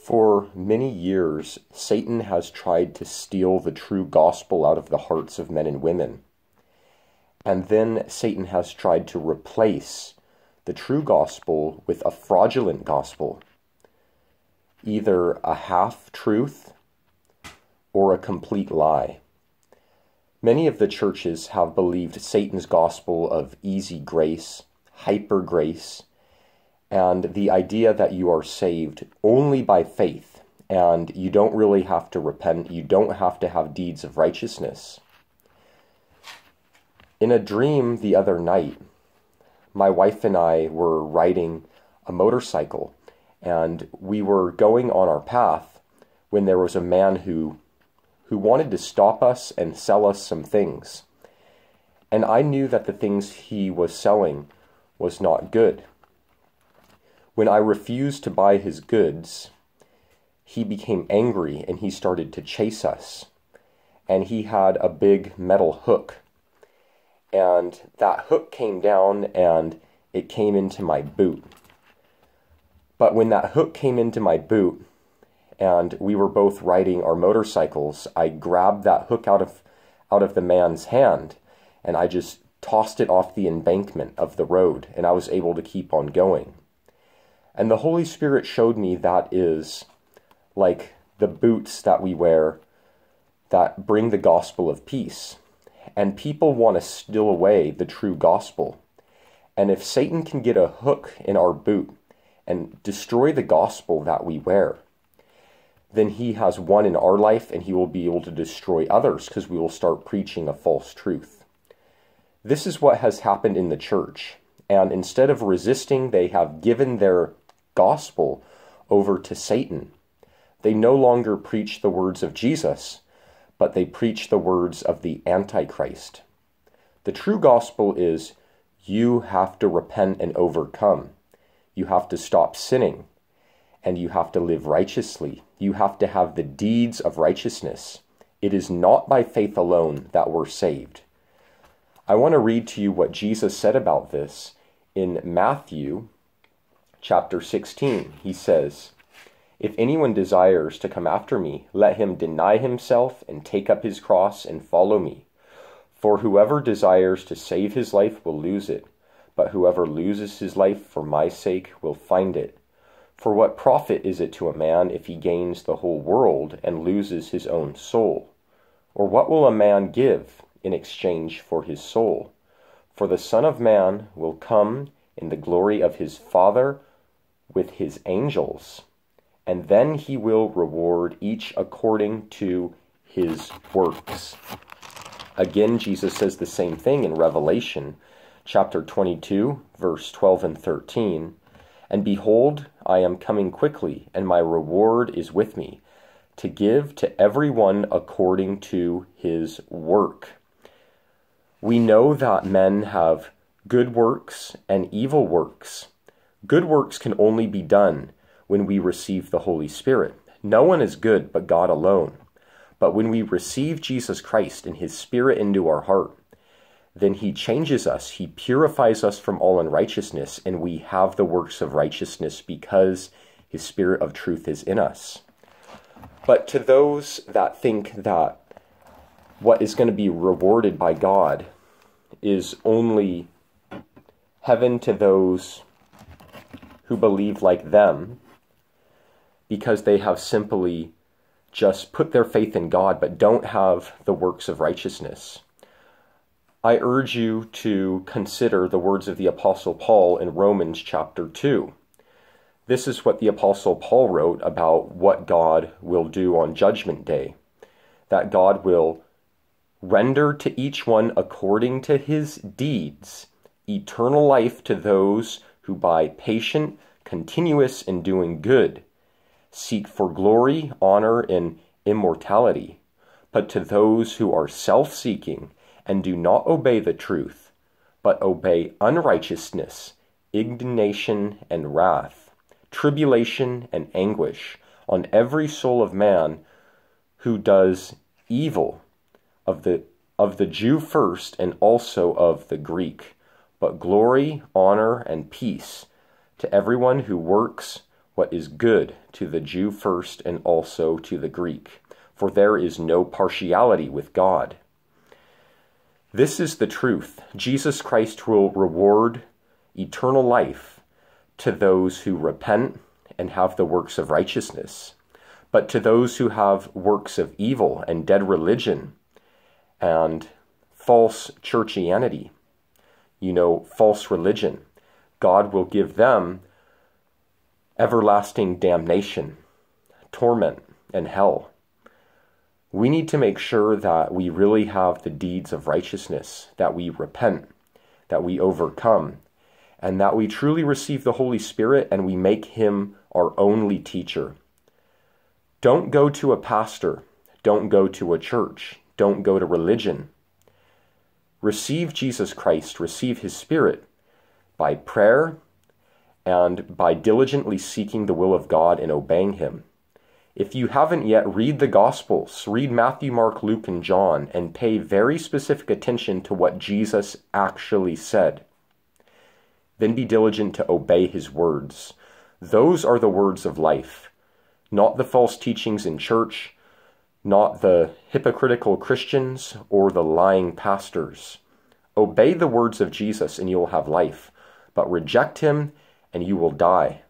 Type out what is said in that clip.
For many years, Satan has tried to steal the true gospel out of the hearts of men and women. And then Satan has tried to replace the true gospel with a fraudulent gospel, either a half-truth or a complete lie. Many of the churches have believed Satan's gospel of easy grace, hyper grace, and the idea that you are saved only by faith, and you don't really have to repent, you don't have to have deeds of righteousness. In a dream the other night, my wife and I were riding a motorcycle, and we were going on our path when there was a man who wanted to stop us and sell us some things. And I knew that the things he was selling was not good. When I refused to buy his goods, he became angry and he started to chase us. And he had a big metal hook. And that hook came down and it came into my boot. But when that hook came into my boot and we were both riding our motorcycles, I grabbed that hook out of the man's hand and I just tossed it off the embankment of the road, and I was able to keep on going. And the Holy Spirit showed me that is like the boots that we wear that bring the gospel of peace. And people want to steal away the true gospel. And if Satan can get a hook in our boot and destroy the gospel that we wear, then he has won in our life, and he will be able to destroy others because we will start preaching a false truth. This is what has happened in the church. And instead of resisting, they have given their gospel over to Satan. They no longer preach the words of Jesus, but they preach the words of the antichrist. The true gospel is you have to repent and overcome. You have to stop sinning, and you have to live righteously. You have to have the deeds of righteousness. It is not by faith alone that we're saved. I want to read to you what Jesus said about this in Matthew chapter 16. He says, "If anyone desires to come after me, let him deny himself and take up his cross and follow me. For whoever desires to save his life will lose it, but whoever loses his life for my sake will find it. For what profit is it to a man if he gains the whole world and loses his own soul? Or what will a man give in exchange for his soul? For the Son of Man will come in the glory of his Father with his angels, and then he will reward each according to his works." Again, Jesus says the same thing in Revelation chapter 22, verse 12 and 13. "And behold, I am coming quickly, and my reward is with me, to give to everyone according to his work." We know that men have good works and evil works. Good works can only be done when we receive the Holy Spirit. No one is good but God alone. But when we receive Jesus Christ and his Spirit into our heart, then he changes us, he purifies us from all unrighteousness, and we have the works of righteousness because his Spirit of truth is in us. But to those that think that what is going to be rewarded by God is only heaven to those who believe like them, because they have simply just put their faith in God but don't have the works of righteousness, I urge you to consider the words of the Apostle Paul in Romans chapter 2. This is what the Apostle Paul wrote about what God will do on Judgment Day. That God will render to each one according to his deeds eternal life to those who by patient, continuous in doing good, seek for glory, honor, and immortality. But to those who are self-seeking and do not obey the truth, but obey unrighteousness, indignation and wrath, tribulation and anguish on every soul of man who does evil, of the Jew first and also of the Greek, but glory, honor, and peace to everyone who works what is good to the Jew first and also to the Greek, for there is no partiality with God. This is the truth. Jesus Christ will reward eternal life to those who repent and have the works of righteousness. But to those who have works of evil and dead religion and false churchianity, false religion, God will give them everlasting damnation, torment, and hell. We need to make sure that we really have the deeds of righteousness, that we repent, that we overcome, and that we truly receive the Holy Spirit and we make him our only teacher. Don't go to a pastor. Don't go to a church. Don't go to religion. Receive Jesus Christ, receive his Spirit by prayer and by diligently seeking the will of God and obeying him. If you haven't yet, read the Gospels. Read Matthew, Mark, Luke, and John, and pay very specific attention to what Jesus actually said. Then be diligent to obey his words. Those are the words of life, not the false teachings in church, not the hypocritical Christians or the lying pastors. Obey the words of Jesus and you will have life, but reject him and you will die.